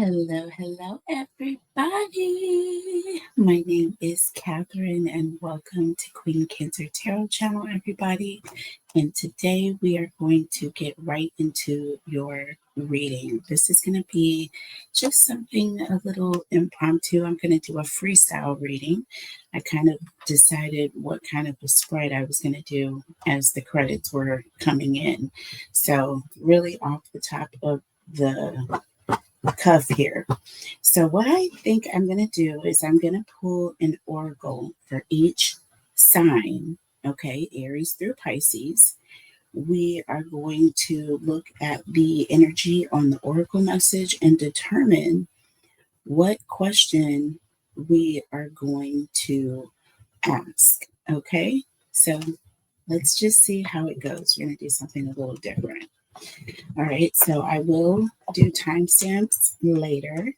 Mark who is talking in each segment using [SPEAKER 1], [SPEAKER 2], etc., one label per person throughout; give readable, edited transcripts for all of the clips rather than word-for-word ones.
[SPEAKER 1] Hello, everybody. My name is Catherine, and welcome to Queen Cancer Tarot channel, everybody. And today we are going to get right into your reading. This is going to be just something a little impromptu. I'm going to do a freestyle reading. I kind of decided what kind of a spread I was going to do as the credits were coming in. So, really off the top of the cuff here. So what I think I'm going to do is I'm going to pull an oracle for each sign, okay, Aries through Pisces. We are going to look at the energy on the oracle message and determine what question we are going to ask, okay? So let's just see how it goes. We're going to do something a little different. All right, so I will do timestamps later.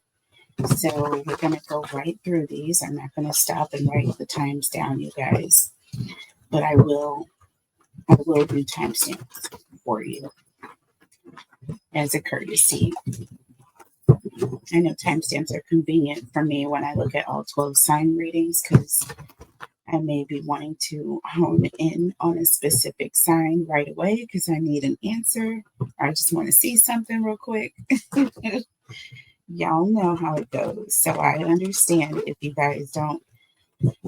[SPEAKER 1] So we're going to go right through these. I'm not going to stop and write the times down, you guys, but I will do timestamps for you as a courtesy. I know timestamps are convenient for me when I look at all 12 sign readings because I may be wanting to hone in on a specific sign right away because I need an answer. Or I just want to see something real quick. Y'all know how it goes. So I understand if you guys don't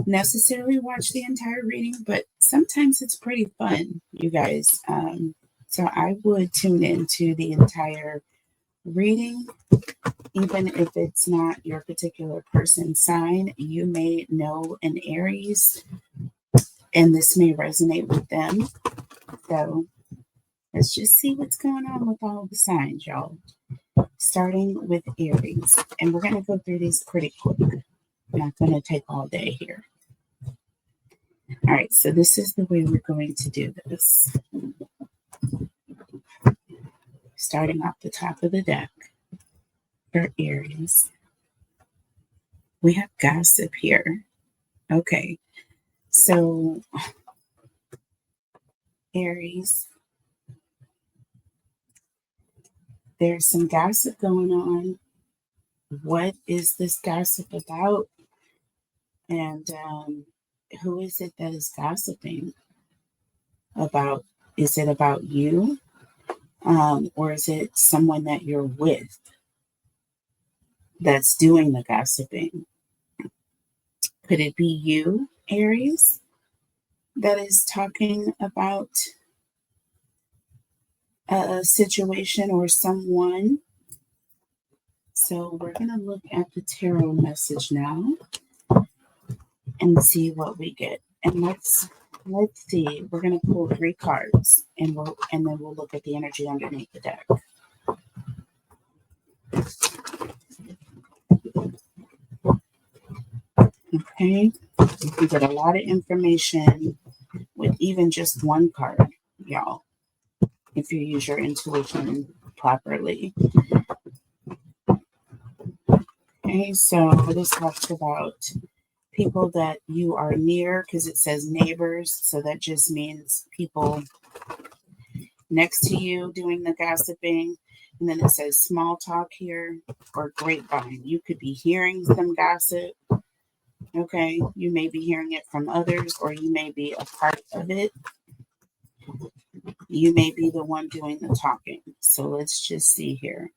[SPEAKER 1] necessarily watch the entire reading, but sometimes it's pretty fun, you guys. So I would tune into the entire reading. Even if it's not your particular person's sign, you may know an Aries, and this may resonate with them. So let's just see what's going on with all the signs, y'all. Starting with Aries, and we're going to go through these pretty quick. I'm not going to take all day here. All right, so this is the way we're going to do this. Starting off the top of the deck. For Aries, we have gossip here. Okay, so Aries, there's some gossip going on. What is this gossip about? And who is it that is gossiping about? Is it about you? Or is it someone that you're with that's doing the gossiping? Could it be you, Aries, that is talking about a situation or someone? So we're going to look at the tarot message now and see what we get. And let's see. We're going to pull 3 cards, and then we'll look at the energy underneath the deck. Okay, you can get a lot of information with even just one card, y'all, if you use your intuition properly. Okay, so this talks about people that you are near, because it says neighbors, so that just means people next to you doing the gossiping. And then it says small talk here, or grapevine. You could be hearing some gossip. Okay, you may be hearing it from others, or you may be a part of it. You may be the one doing the talking. So let's just see here.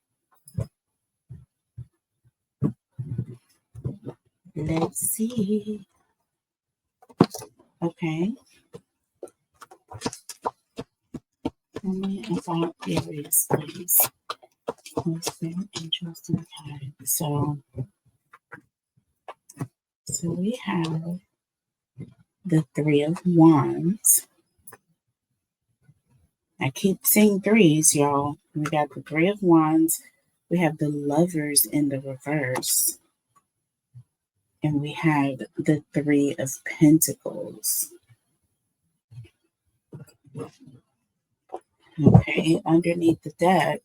[SPEAKER 1] Let's see. Okay. Tell me about Aries, please. What's their interesting time? So we have the 3 of Wands. I keep saying 3s, y'all. We got the 3 of Wands. We have the Lovers in the reverse. And we have the 3 of Pentacles. Okay, underneath the deck,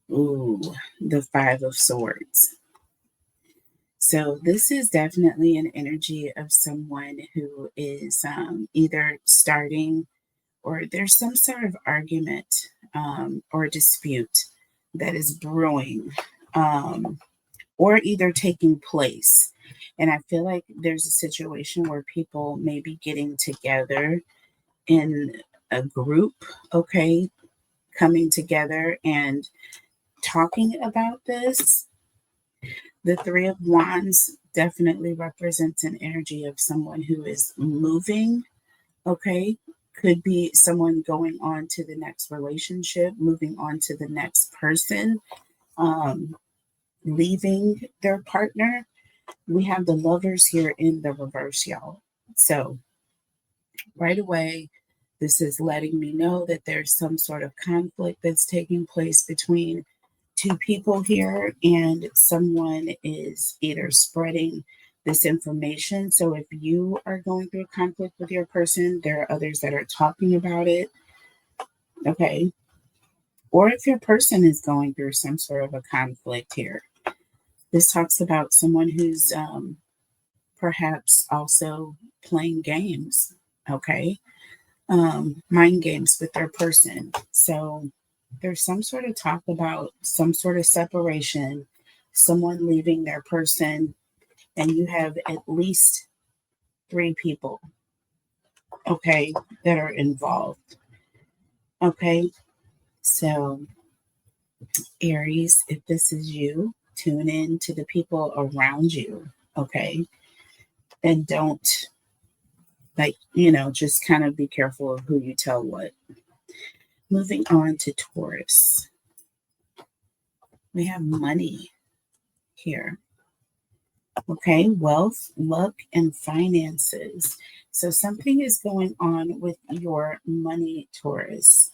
[SPEAKER 1] the 5 of Swords. So this is definitely an energy of someone who is either starting, or there's some sort of argument or dispute that is brewing or either taking place. And I feel like there's a situation where people may be getting together in a group, okay, coming together and talking about this. The Three of Wands definitely represents an energy of someone who is moving, okay? Could be someone going on to the next relationship, moving on to the next person, leaving their partner. We have the Lovers here in the reverse, y'all. So right away, this is letting me know that there's some sort of conflict that's taking place between two people here, and someone is either spreading this information. So if you are going through a conflict with your person, there are others that are talking about it, okay? Or if your person is going through some sort of a conflict here, this talks about someone who's perhaps also playing games, okay? Mind games with their person. So there's some sort of talk about some sort of separation, someone leaving their person, and you have at least 3 people, okay, that are involved. Okay, so Aries, if this is you, tune in to the people around you, okay, and don't, like, just kind of be careful of who you tell what. Moving on to Taurus, we have money here. Okay, wealth, luck, and finances. So something is going on with your money, Taurus.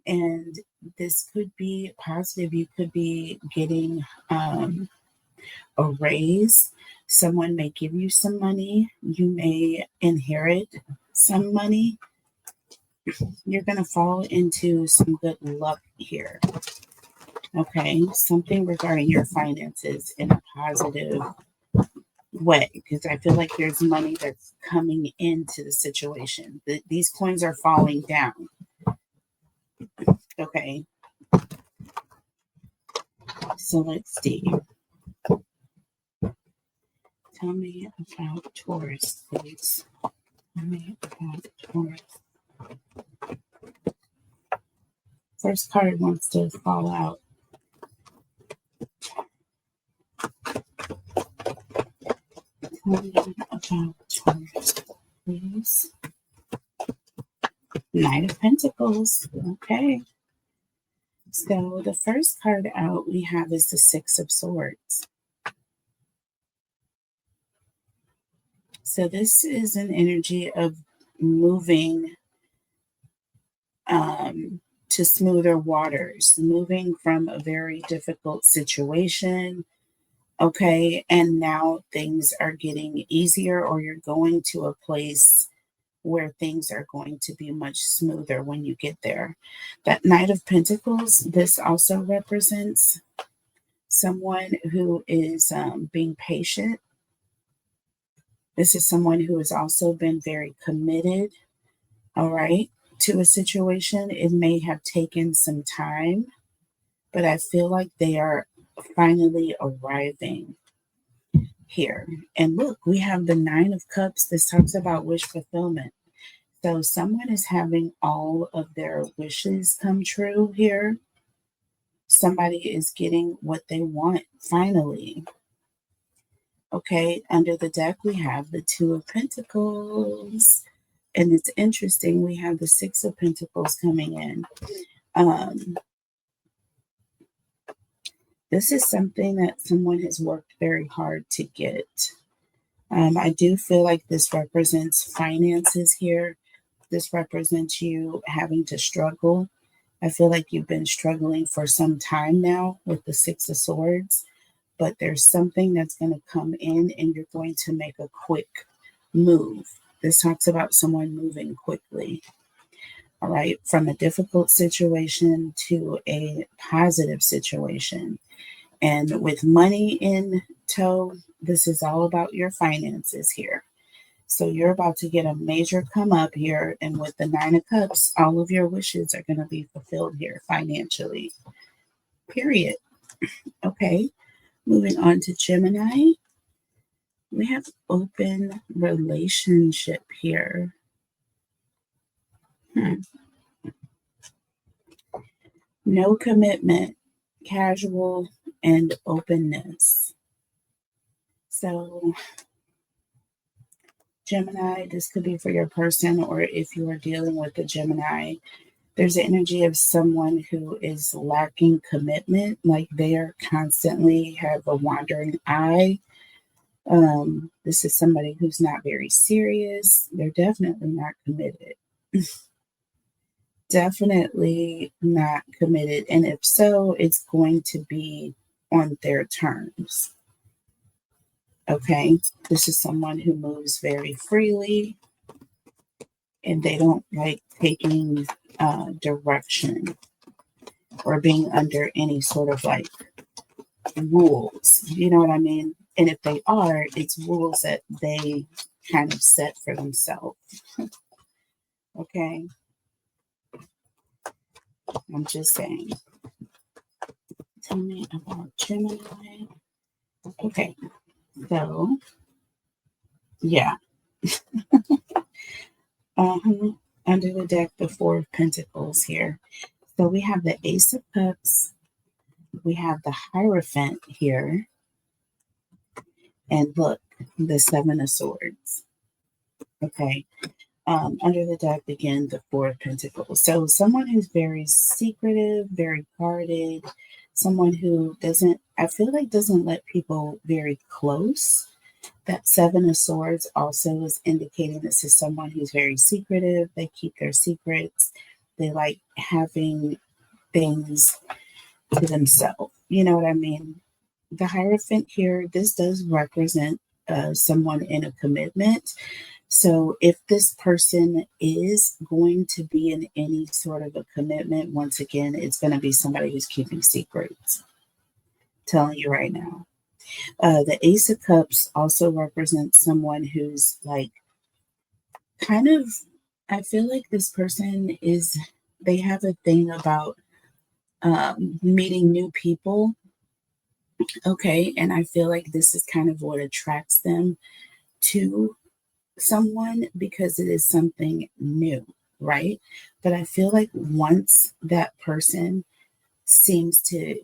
[SPEAKER 1] And this could be positive. You could be getting a raise. Someone may give you some money. You may inherit some money. You're going to fall into some good luck here. Okay, something regarding your finances in a positive way, because I feel like there's money that's coming into the situation. These coins are falling down. Okay, so let's see. Tell me about Taurus, please. Tell me about Taurus. First card wants to fall out. Tell me about Taurus, please. Knight of Pentacles. Okay. So the first card out we have is the Six of Swords. So this is an energy of moving to smoother waters, moving from a very difficult situation. Okay, and now things are getting easier, or you're going to a place where things are going to be much smoother when you get there. That Knight of Pentacles, this also represents someone who is being patient. This is someone who has also been very committed, all right, to a situation. It may have taken some time, but I feel like they are finally arriving here. And look, we have the Nine of Cups. This talks about wish fulfillment. So someone is having all of their wishes come true here. Somebody is getting what they want finally. Okay, under the deck, we have the Two of Pentacles. And it's interesting, we have the Six of Pentacles coming in. This is something that someone has worked very hard to get. I do feel like this represents finances here. This represents you having to struggle. I feel like you've been struggling for some time now with the Six of Swords, but there's something that's going to come in and you're going to make a quick move. This talks about someone moving quickly, all right, from a difficult situation to a positive situation. And with money in tow, this is all about your finances here. So you're about to get a major come up here. And with the Nine of Cups, all of your wishes are going to be fulfilled here financially. Period. Okay. Moving on to Gemini, we have open relationship here. No commitment, casual, and openness. So, Gemini, this could be for your person, or if you are dealing with a Gemini, there's the energy of someone who is lacking commitment, like they are constantly have a wandering eye. This is somebody who's not very serious. They're definitely not committed. Definitely not committed. And if so, it's going to be on their terms. Okay. This is someone who moves very freely and they don't like taking direction or being under any sort of like rules. You know what I mean? And if they are, it's rules that they kind of set for themselves. Okay. I'm just saying. Tell me about Gemini. Okay. So, yeah. Under the deck, the Four of Pentacles here. So we have the Ace of Cups. We have the Hierophant here. And look, the Seven of Swords. Okay. Under the deck, again, the Four of Pentacles. So someone who's very secretive, very guarded, someone who doesn't, I feel like doesn't let people very close. That Seven of Swords also is indicating this is someone who's very secretive. They keep their secrets. They like having things to themselves. You know what I mean? The Hierophant here, this does represent someone in a commitment. So if this person is going to be in any sort of a commitment, once again, it's going to be somebody who's keeping secrets. Telling you right now. The Ace of Cups also represents someone who's like kind of, I feel like this person is, they have a thing about meeting new people. Okay. And I feel like this is kind of what attracts them to someone because it is something new, right? But I feel like once that person seems to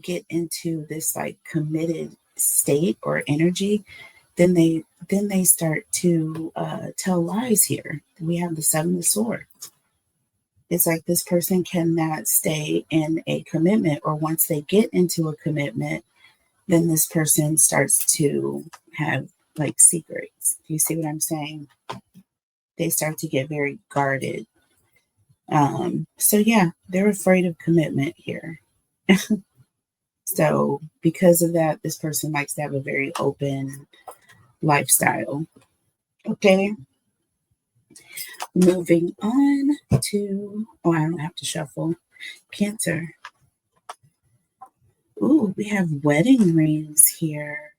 [SPEAKER 1] get into this like committed state or energy, then they start to tell lies here. We have the Seven of Swords. It's like this person cannot stay in a commitment, or once they get into a commitment, then this person starts to have like secrets. Do you see what I'm saying? They start to get very guarded. So yeah, they're afraid of commitment here. So because of that, this person likes to have a very open lifestyle. Okay. Moving on to, oh, I don't have to shuffle. Cancer. Ooh, we have wedding rings here.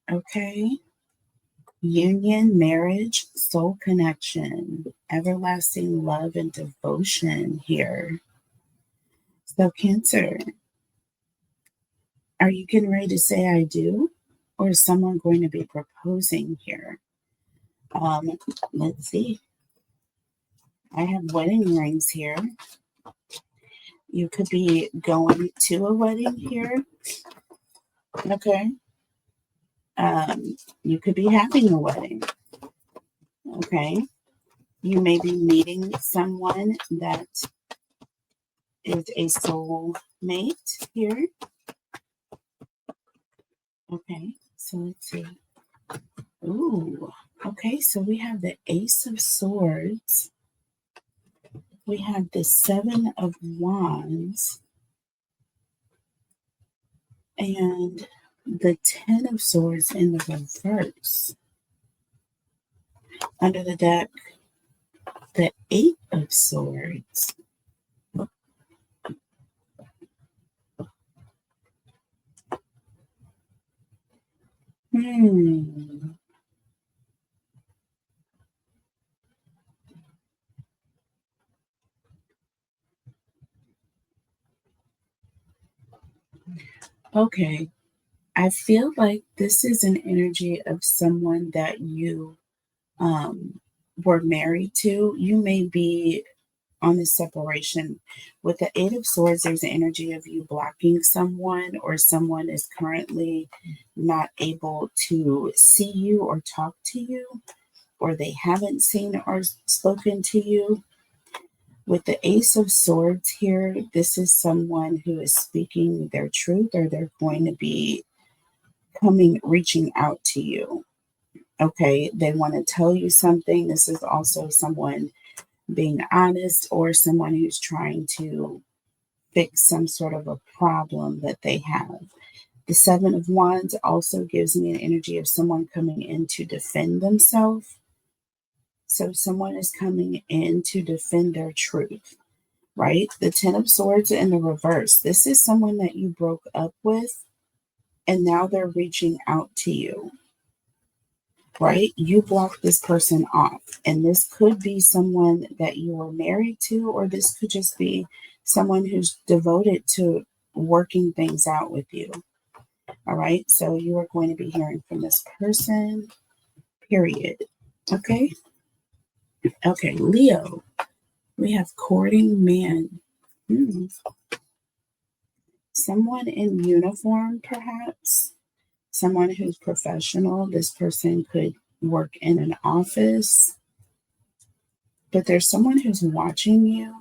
[SPEAKER 1] Okay. Union, marriage, soul connection, everlasting love and devotion here. So, Cancer, are you getting ready to say I do? Or is someone going to be proposing here? Let's see. I have wedding rings here. You could be going to a wedding here. Okay. You could be having a wedding. Okay. You may be meeting someone that is a soul mate here. Okay. So let's see. Ooh. Okay. So we have the Ace of Swords. We have the Seven of Wands. And the Ten of Swords in the reverse. Under the deck, the Eight of Swords. Okay. I feel like this is an energy of someone that you were married to. You may be on the separation. With the Eight of Swords, there's an energy of you blocking someone, or someone is currently not able to see you or talk to you, or they haven't seen or spoken to you. With the Ace of Swords here, this is someone who is speaking their truth, or they're going to be reaching out to you. Okay, they want to tell you something. This is also someone being honest, or someone who's trying to fix some sort of a problem that they have. The Seven of Wands also gives me an energy of someone coming in to defend themselves. So someone is coming in to defend their truth, right? The Ten of Swords in the reverse. This is someone that you broke up with, and now they're reaching out to you, right? You blocked this person off, and this could be someone that you were married to, or this could just be someone who's devoted to working things out with you. All right, so you are going to be hearing from this person, period. Okay. Okay, Leo, we have courting man. Someone in uniform, perhaps. Someone who's professional. This person could work in an office, but there's someone who's watching you,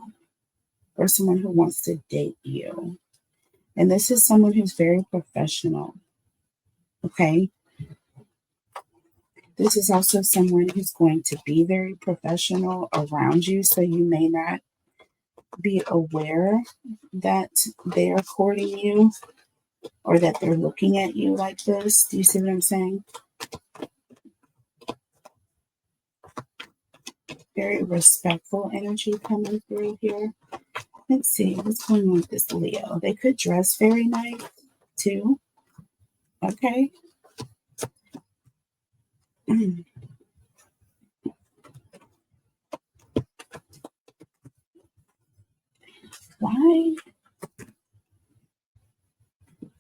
[SPEAKER 1] or someone who wants to date you. And this is someone who's very professional. Okay. This is also someone who's going to be very professional around you, so you may not be aware that they are courting you, or that they're looking at you like this. Do you see what I'm saying? Very respectful energy coming through here. Let's see what's going on with this Leo. They could dress very nice too. Okay. Why?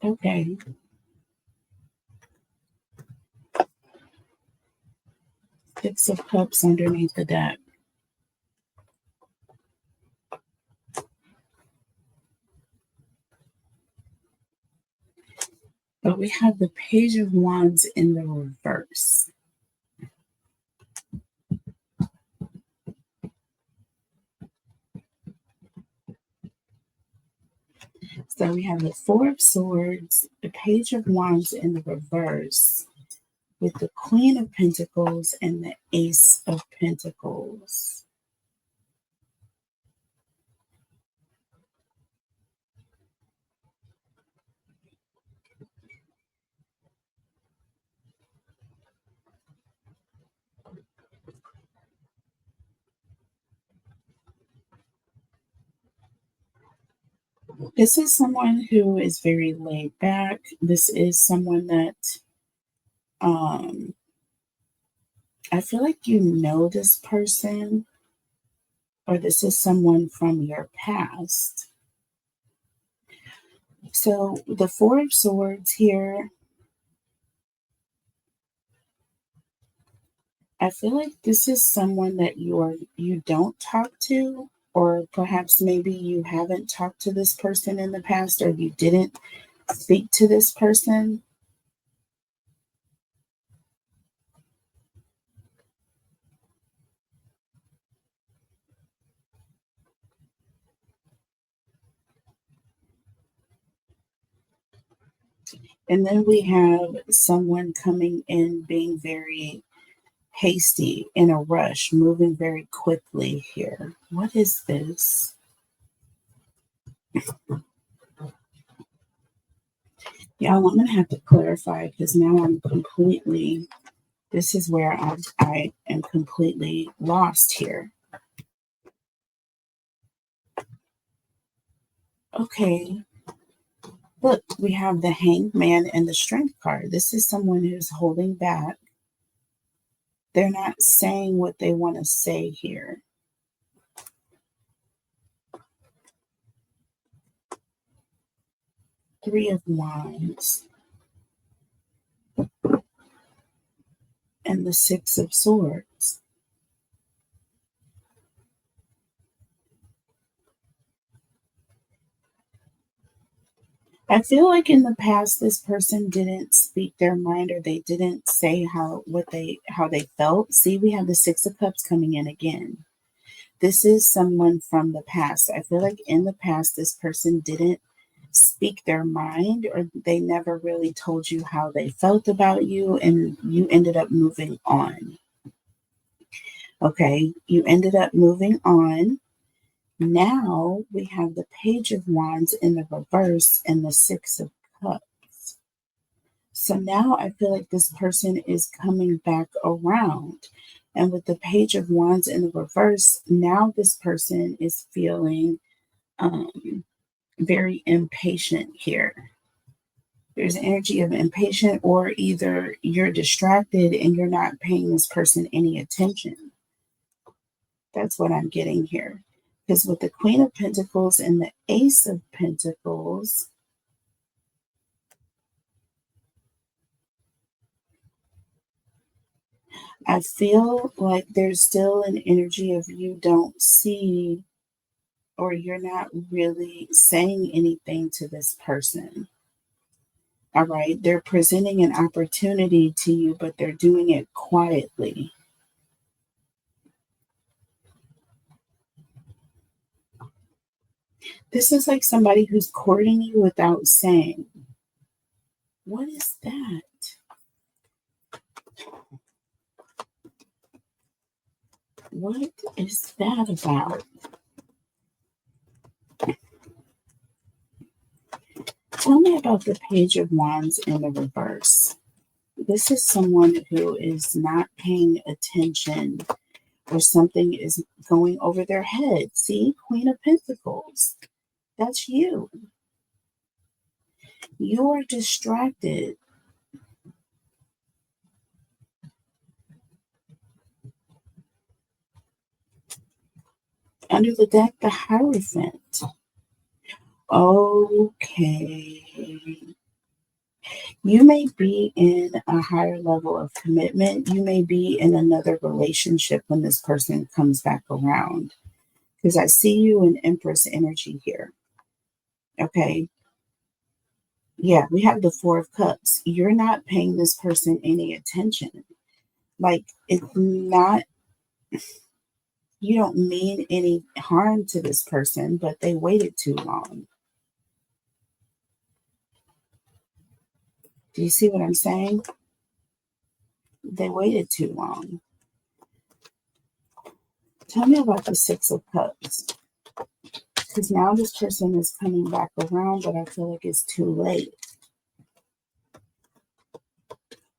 [SPEAKER 1] Okay. Six of Cups underneath the deck. But we have the Page of Wands in the reverse. So we have the Four of Swords, the Page of Wands in the reverse, with the Queen of Pentacles and the Ace of Pentacles. This is someone who is very laid back. This is someone that I feel like you know this person, or this is someone from your past. So the Four of Swords here, I feel like this is someone that you don't talk to, or perhaps maybe you haven't talked to this person in the past, or you didn't speak to this person. And then we have someone coming in being very hasty, in a rush, moving very quickly here. What is this? Y'all, I'm going to have to clarify, because now this is where I am completely lost here. Okay. Look, we have the Hanged Man and the Strength card. This is someone who's holding back. They're not saying what they want to say here. Three of Wands. and the Six of Swords. I feel like in the past this person didn't speak their mind, or they didn't say how they felt. See, we have the Six of Cups coming in again. This is someone from the past. I feel like in the past this person didn't speak their mind, or they never really told you how they felt about you, and you ended up moving on. Okay, you ended up moving on. Now we have the Page of Wands in the reverse and the Six of Cups. So now I feel like this person is coming back around. And with the Page of Wands in the reverse, now this person is feeling very impatient here. There's energy of impatient, or either you're distracted and you're not paying this person any attention. That's what I'm getting here. Because with the Queen of Pentacles and the Ace of Pentacles, I feel like there's still an energy of you don't see, or you're not really saying anything to this person. All right. They're presenting an opportunity to you, but they're doing it quietly. This is like somebody who's courting you without saying. What is that? What is that about? Tell me about the Page of Wands in the reverse. This is someone who is not paying attention, or something is going over their head. See, Queen of Pentacles. That's you. You are distracted. Under the deck, the Hierophant. Okay. You may be in a higher level of commitment. You may be in another relationship when this person comes back around. Because I see you in Empress energy here. Okay. Yeah, we have the Four of Cups. You're not paying this person any attention. Like, it's not, you don't mean any harm to this person, but they waited too long. Do you see what I'm saying? They waited too long. Tell me about the Six of Cups. Because now this person is coming back around, but I feel like it's too late.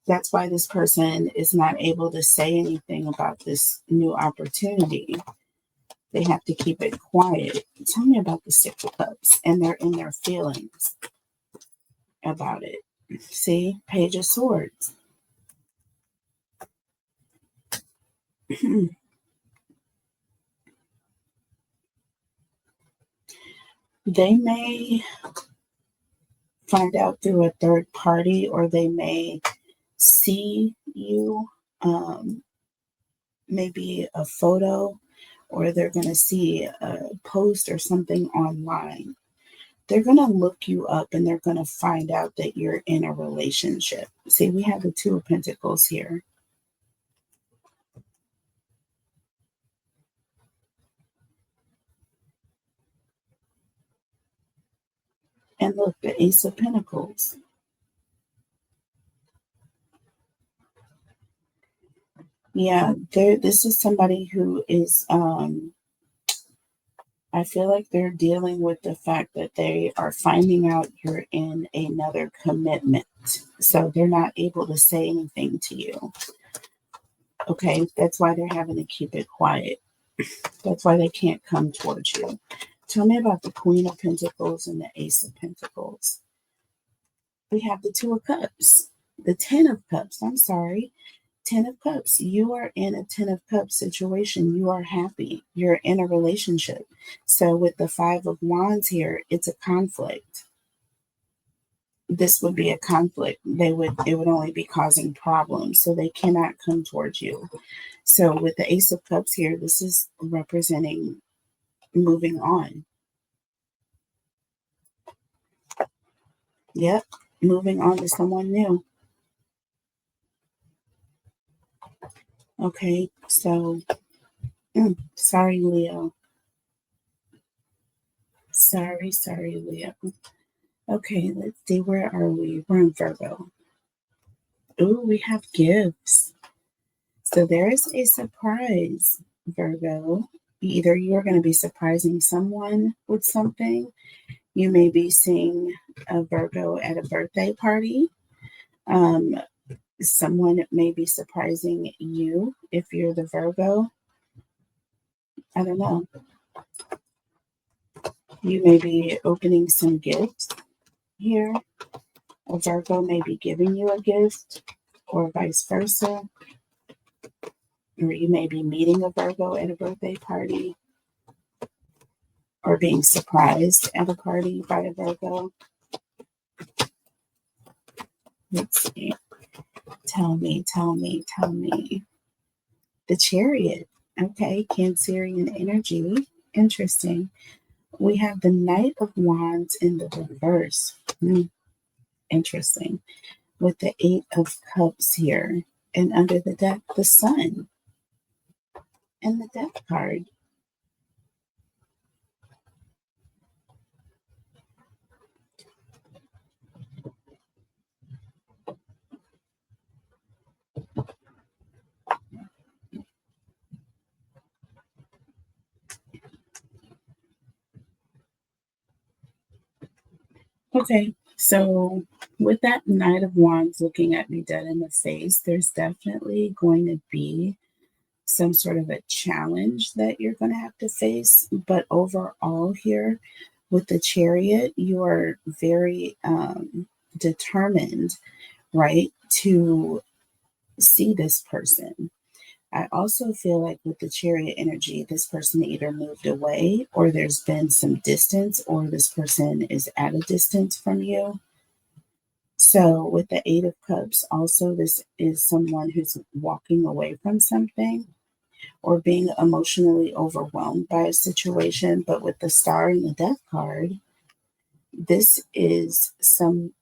[SPEAKER 1] That's why this person is not able to say anything about this new opportunity. They have to keep it quiet. Tell me about the Six of Cups, and they're in their feelings about it. See, Page of Swords. They may find out through a third party, or they may see you, maybe a photo, or they're going to see a post or something online. They're going to look you up, and they're going to find out that you're in a relationship. See, we have the Two of Pentacles here. And look, the Ace of Pentacles. Yeah, this is somebody who is, I feel like they're dealing with the fact that they are finding out you're in another commitment. So they're not able to say anything to you. Okay, that's why they're having to keep it quiet. That's why they can't come towards you. Tell me about the Queen of Pentacles and the Ace of Pentacles. We have the Two of Cups, the Ten of Cups. I'm sorry. Ten of Cups. You are in a Ten of Cups situation. You are happy. You're in a relationship. So with the Five of Wands here, it's a conflict. this would be a conflict. It would only be causing problems, so they cannot come towards you. So with the Ace of Cups here, this is representing moving on. Yep, moving on to someone new. Okay, so sorry, Leo. Sorry, Leo. Okay, let's see, where are we? We're in Virgo. Ooh, we have gifts. So there is a surprise, Virgo. Either you're going to be surprising someone with something. You may be seeing a Virgo at a birthday party. Someone may be surprising you if you're the Virgo. I don't know. You may be opening some gifts here. A Virgo may be giving you a gift, or vice versa. Or you may be meeting a Virgo at a birthday party, or being surprised at a party by a Virgo. Let's see. Tell me. The Chariot. Okay, Cancerian energy. Interesting. We have the Knight of Wands in the reverse. Interesting. With the Eight of Cups here. And under the deck, the Sun. And the Death card. Okay, so with that Knight of Wands looking at me dead in the face, there's definitely going to be some sort of a challenge that you're going to have to face. But overall here, with the Chariot, you are very determined, right, to see this person. I also feel like with the Chariot energy, this person either moved away, or there's been some distance, or this person is at a distance from you. So with the Eight of Cups, also this is someone who's walking away from something or being emotionally overwhelmed by a situation. But with the Star and the Death card, this is something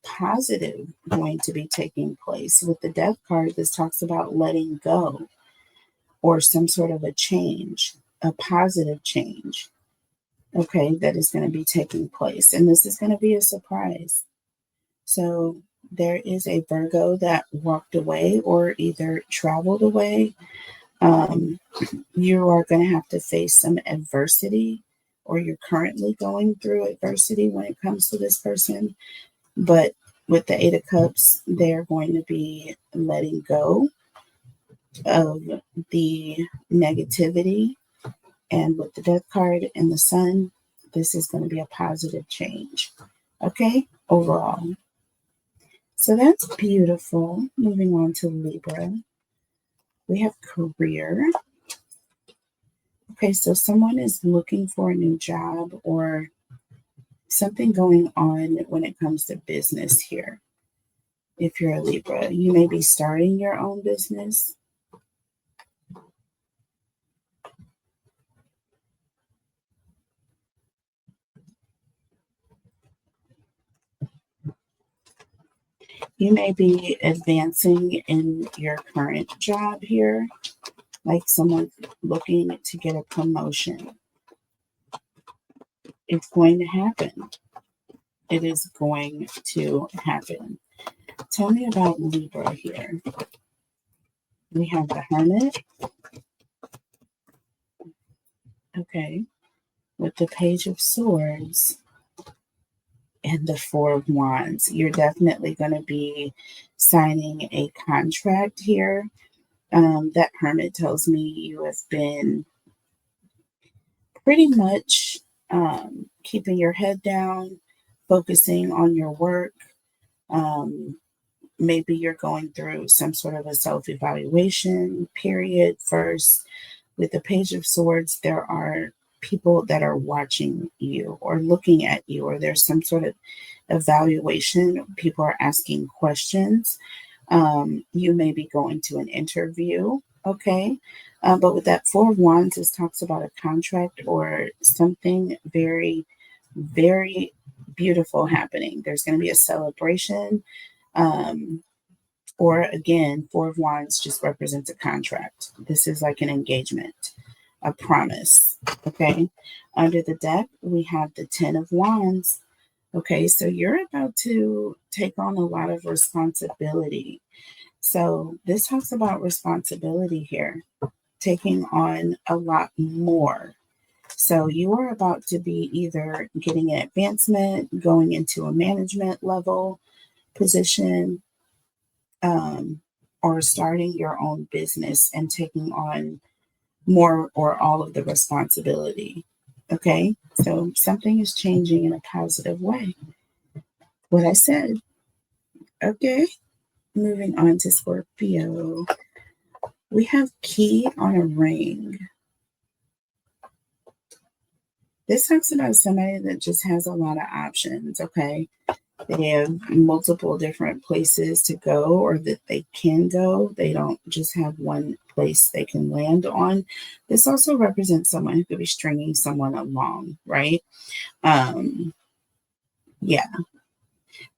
[SPEAKER 1] positive going to be taking place. With the Death card, this talks about letting go, or some sort of a change, a positive change, okay, that is going to be taking place. And this is going to be a surprise. So there is a Virgo that walked away or either traveled away. You are going to have to face some adversity, or you're currently going through adversity when it comes to this person. But with the Eight of Cups, they're going to be letting go of the negativity. And with the Death card and the Sun, this is going to be a positive change. Okay, overall. So that's beautiful. Moving on to Libra. We have career. Okay, so someone is looking for a new job or something going on when it comes to business here. If you're a Libra, you may be starting your own business. You may be advancing in your current job here, like someone looking to get a promotion. It's going to happen. It is going to happen. Tell me about Libra here. We have the Hermit. Okay. With the Page of Swords and the Four of Wands. You're definitely going to be signing a contract here. That Hermit tells me you have been pretty much keeping your head down, focusing on your work. Maybe you're going through some sort of a self-evaluation period first. With the Page of Swords, there are people that are watching you or looking at you, or there's some sort of evaluation. People are asking questions. You may be going to an interview, okay? But with that Four of Wands, this talks about a contract or something very, very beautiful happening. There's going to be a celebration. Or again, Four of Wands just represents a contract. This is like an engagement, a promise, okay? Under the deck, we have the Ten of Wands. Okay, so you're about to take on a lot of responsibility. So this talks about responsibility here, taking on a lot more. So you are about to be either getting an advancement, going into a management level position, or starting your own business and taking on more or all of the responsibility. Okay, so something is changing in a positive way. What I said. Okay, moving on to Scorpio. We have key on a ring. This talks about somebody that just has a lot of options, okay? They have multiple different places to go or that they can go. They don't just have one place they can land on. This also represents someone who could be stringing someone along, right? Yeah.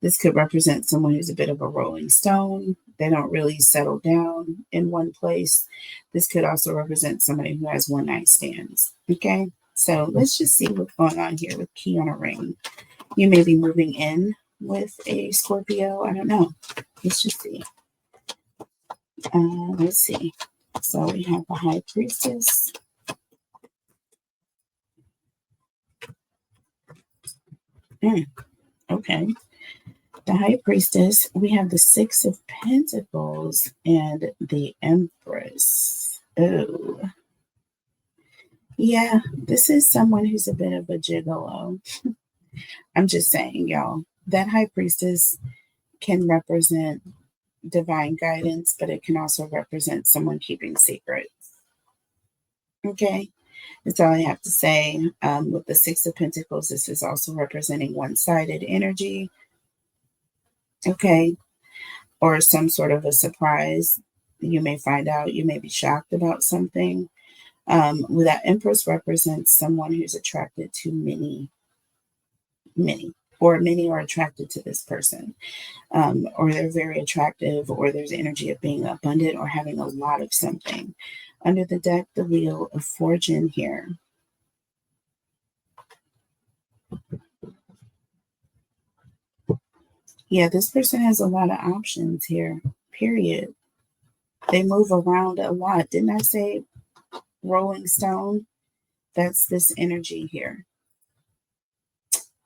[SPEAKER 1] This could represent someone who's a bit of a rolling stone. They don't really settle down in one place. This could also represent somebody who has one night stands. Okay, so let's just see what's going on here with key on a ring. You may be moving in with a Scorpio. I don't know. Let's just see. Let's see. So we have the High Priestess. Okay. The High Priestess, we have the Six of Pentacles and the Empress. Oh, yeah, this is someone who's a bit of a gigolo. I'm just saying, y'all, that High Priestess can represent divine guidance, but it can also represent someone keeping secrets. Okay, that's all I have to say. With the Six of Pentacles, this is also representing one-sided energy. Okay, or some sort of a surprise. You may find out, you may be shocked about something. That Empress represents someone who's attracted to many, or many are attracted to this person, or they're very attractive, or there's energy of being abundant or having a lot of something. Under the deck, the Wheel of Fortune here. Yeah, this person has a lot of options here, period. They move around a lot. Didn't I say Rolling Stone? That's this energy here.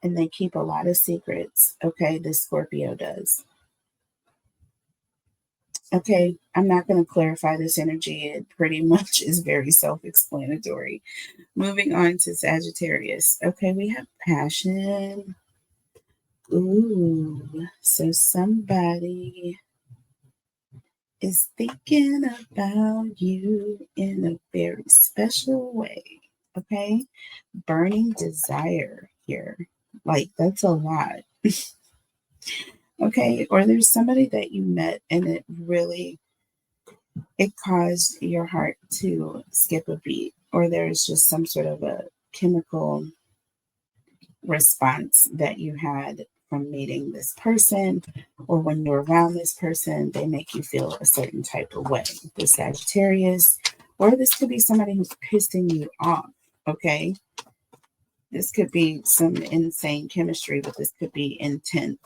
[SPEAKER 1] And they keep a lot of secrets. Okay, this Scorpio does. Okay, I'm not going to clarify this energy. It pretty much is very self-explanatory. Moving on to Sagittarius. Okay, we have passion. Ooh, so somebody is thinking about you in a very special way. Okay, burning desire here. Like, that's a lot. Okay, or there's somebody that you met and it caused your heart to skip a beat, or there's just some sort of a chemical response that you had from meeting this person, or when you're around this person, they make you feel a certain type of way. The Sagittarius, or this could be somebody who's pissing you off. Okay, this could be some insane chemistry, but this could be intense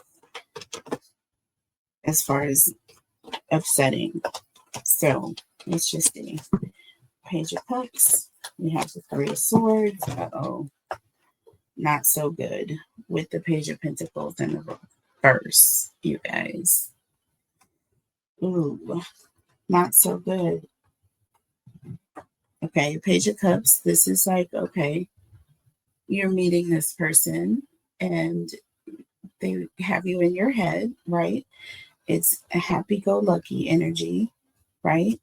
[SPEAKER 1] as far as upsetting. So let's just see. Page of Cups. We have the Three of Swords. Uh-oh. Not so good with the Page of Pentacles in the reverse, you guys. Ooh, not so good. Okay, Page of Cups. This is like, okay, you're meeting this person and they have you in your head, right? It's a happy-go-lucky energy, right?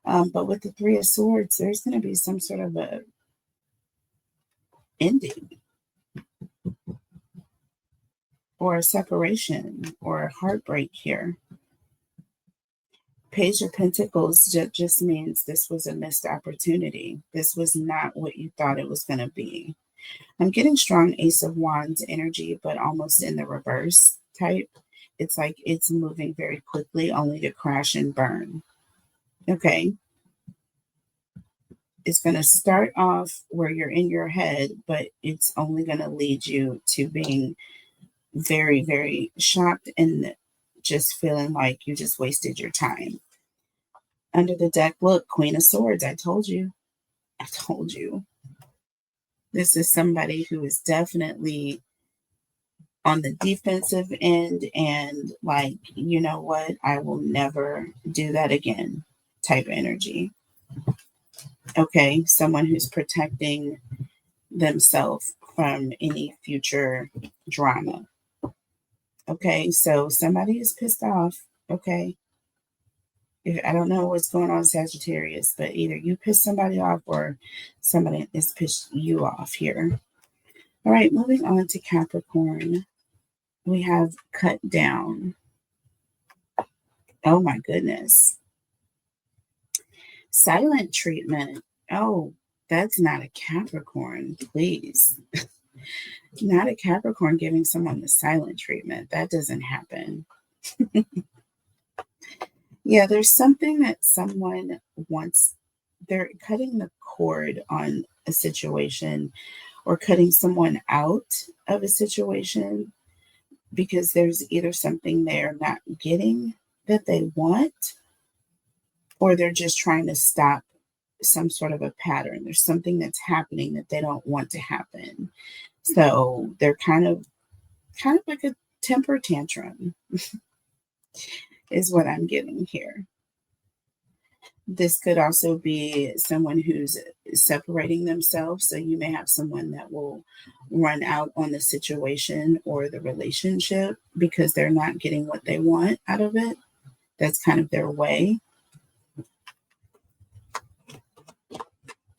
[SPEAKER 1] But with the Three of Swords, there's going to be some sort of a ending. or a separation or a heartbreak here. Page of Pentacles just means this was a missed opportunity. This was not what you thought it was going to be. I'm getting strong Ace of Wands energy, but almost in the reverse type. It's like it's moving very quickly, only to crash and burn. Okay. It's going to start off where you're in your head, but it's only going to lead you to being very, very shocked and just feeling like you just wasted your time. Under the deck, look, Queen of Swords. I told you. I told you. This is somebody who is definitely on the defensive end and like, you know what? I will never do that again type energy. Okay. Someone who's protecting themselves from any future drama. Okay. So somebody is pissed off. Okay. I don't know what's going on, Sagittarius, but either you piss somebody off or somebody is pissed you off here. All right, moving on to Capricorn. We have cut down. Oh my goodness. Silent treatment. Oh, that's not a Capricorn, please. Not a Capricorn giving someone the silent treatment. That doesn't happen. Yeah, there's something that someone wants. They're cutting the cord on a situation or cutting someone out of a situation because there's either something they're not getting that they want, or they're just trying to stop some sort of a pattern. There's something that's happening that they don't want to happen. So they're kind of like a temper tantrum is what I'm getting here. This could also be someone who's separating themselves. So you may have someone that will run out on the situation or the relationship because they're not getting what they want out of it. That's kind of their way.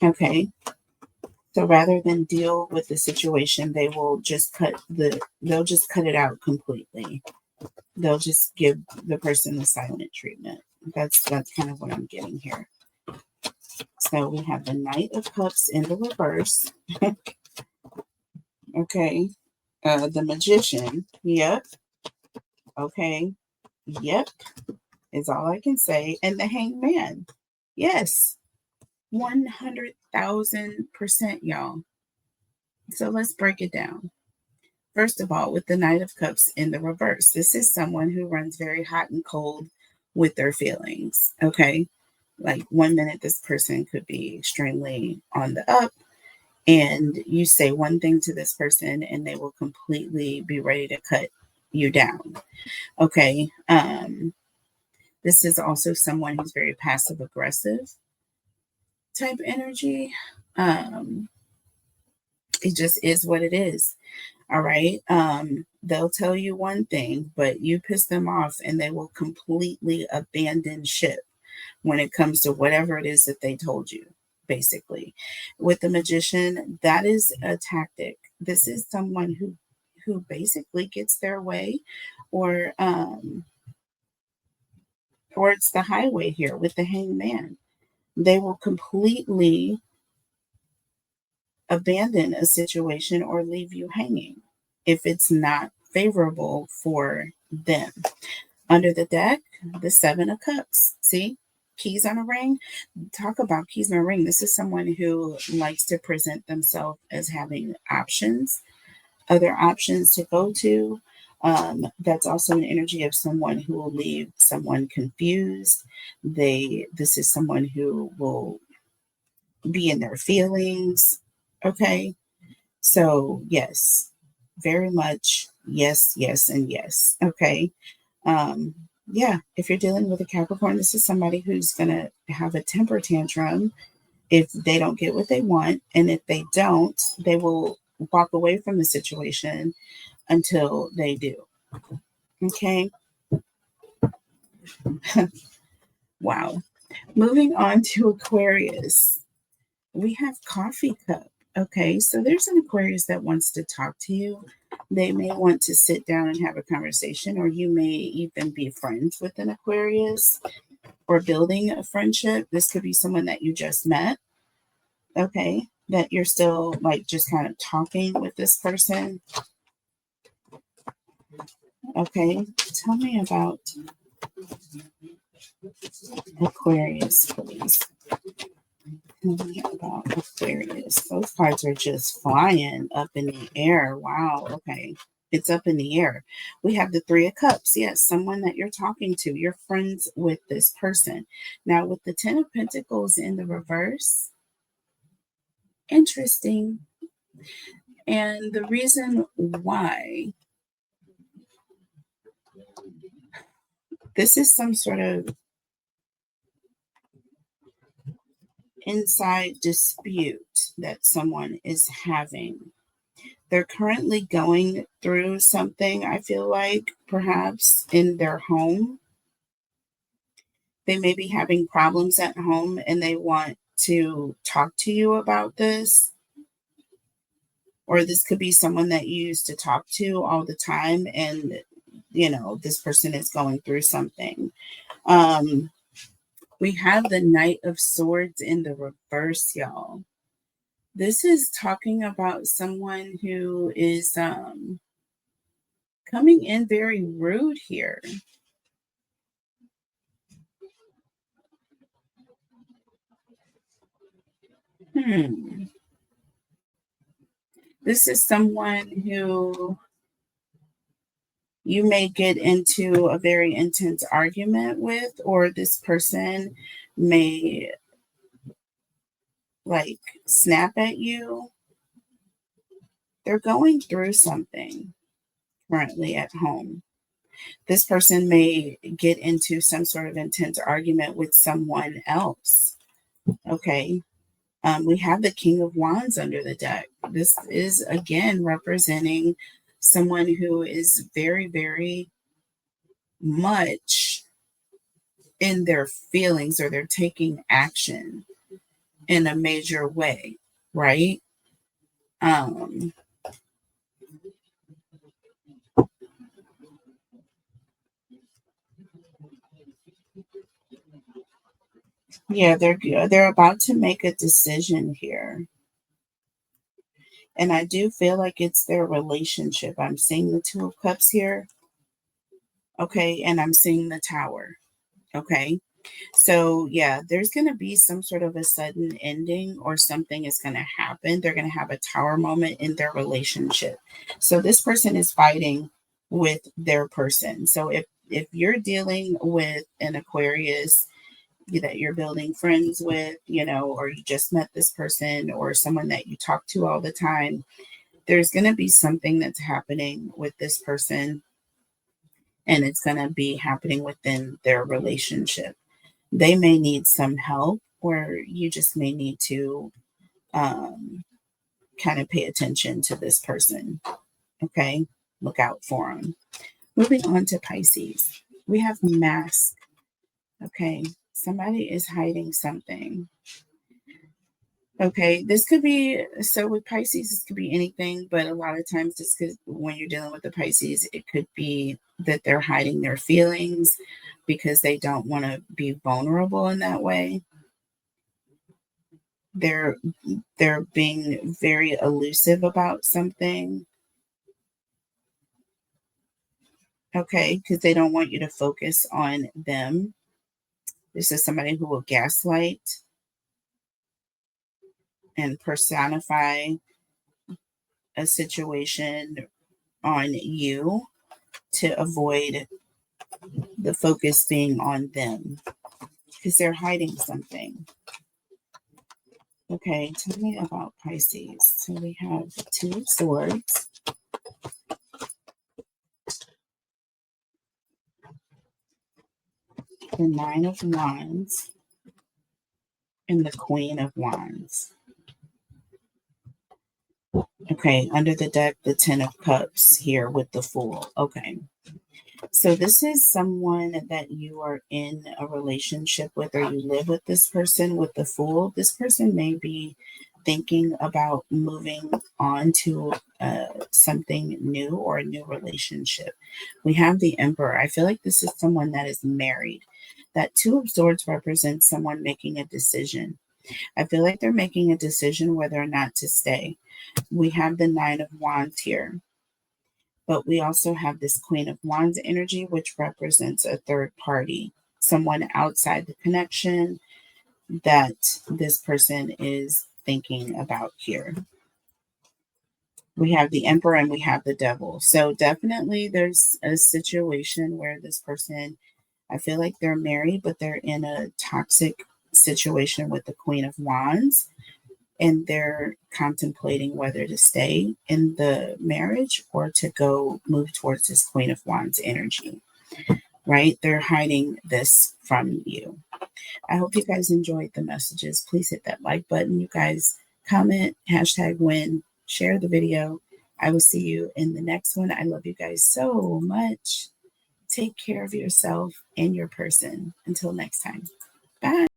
[SPEAKER 1] Okay. So rather than deal with the situation, they will just they'll just cut it out completely. They'll just give the person the silent treatment. That's kind of what I'm getting here. So we have the Knight of Cups in the reverse. Okay. The Magician. Yep. Okay. Yep. Is all I can say. And the Hanged Man. Yes. 100,000%, y'all. So let's break it down. First of all, with the Knight of Cups in the reverse, this is someone who runs very hot and cold with their feelings. Okay. Like 1 minute, this person could be extremely on the up, and you say one thing to this person and they will completely be ready to cut you down. Okay. This is also someone who's very passive aggressive type energy. It just is what it is. All right. They'll tell you one thing, but you piss them off and they will completely abandon ship when it comes to whatever it is that they told you, basically. With the Magician, that is a tactic. This is someone who basically gets their way, or it's the highway here with the Hanged Man. They will completely abandon a situation or leave you hanging if it's not favorable for them. Under the deck, the Seven of Cups. See? Keys on a ring. Talk about keys on a ring. This is someone who likes to present themselves as having options, other options to go to. That's also an energy of someone who will leave someone confused. This is someone who will be in their feelings. Okay. So yes, very much yes, yes, and yes. Okay. Yeah, if you're dealing with a Capricorn, this is somebody who's going to have a temper tantrum if they don't get what they want. And if they don't, they will walk away from the situation until they do. Okay. Wow. Moving on to Aquarius. We have Coffee Cup. Okay, so there's an Aquarius that wants to talk to you, They may want to sit down and have a conversation, or you may even be friends with an Aquarius or building a friendship. This could be someone that you just met, okay, that you're still like just kind of talking with this person. Okay, tell me about Aquarius, please. Tell me about Aquarius. Those cards are just flying up in the air. Wow, okay. It's up in the air. We have the Three of Cups. Yes, someone that you're talking to. You're friends with this person. Now, with the Ten of Pentacles in the reverse, interesting. And the reason why, this is some sort of inside dispute that someone is having. They're currently going through something, I feel like, perhaps in their home. They may be having problems at home and they want to talk to you about this. Or this could be someone that you used to talk to all the time, and, you know, this person is going through something. We have the Knight of Swords in the reverse, y'all. This is talking about someone who is coming in very rude here. This is someone who you may get into a very intense argument with, or this person may like snap at you. They're going through something currently at home. This person may get into some sort of intense argument with someone else. Okay. We have the King of Wands under the deck. This is again representing someone who is very, very much in their feelings, or they're taking action in a major way, right? Yeah, they're about to make a decision here. And I do feel like it's their relationship. I'm seeing the Two of Cups here. Okay, and I'm seeing the Tower. Okay. So, yeah, there's going to be some sort of a sudden ending, or something is going to happen. They're going to have a tower moment in their relationship. So this person is fighting with their person. So if you're dealing with an Aquarius that you're building friends with, you know, or you just met this person, or someone that you talk to all the time, there's going to be something that's happening with this person, and it's going to be happening within their relationship. They may need some help, or you just may need to kind of pay attention to this person. Okay, look out for them. Moving on to Pisces, we have Mask. Okay, somebody is hiding something. Okay, this could be, so with Pisces, this could be anything, but a lot of times this could, when you're dealing with the Pisces, it could be that they're hiding their feelings because they don't want to be vulnerable in that way. They're being very elusive about something. Okay, because they don't want you to focus on them. This is somebody who will gaslight and personify a situation on you to avoid the focus being on them, because they're hiding something. Okay, tell me about Pisces. So we have the Two of Swords, the Nine of Wands, and the Queen of Wands. Okay, under the deck, the Ten of Cups here with the Fool. Okay. So this is someone that you are in a relationship with, or you live with this person with the Fool. This person may be thinking about moving on to something new or a new relationship. We have the Emperor. I feel like this is someone that is married. That Two of Swords represents someone making a decision. I feel like they're making a decision whether or not to stay. We have the Nine of Wands here, but we also have this Queen of Wands energy, which represents a third party, someone outside the connection that this person is thinking about here. We have the Emperor and we have the Devil. So definitely there's a situation where this person, I feel like they're married, but they're in a toxic situation with the Queen of Wands, and they're contemplating whether to stay in the marriage or to go move towards this Queen of Wands energy, right? They're hiding this from you. I hope you guys enjoyed the messages. Please hit that like button. You guys comment, #win, share the video. I will see you in the next one. I love you guys so much. Take care of yourself and your person. Until next time. Bye.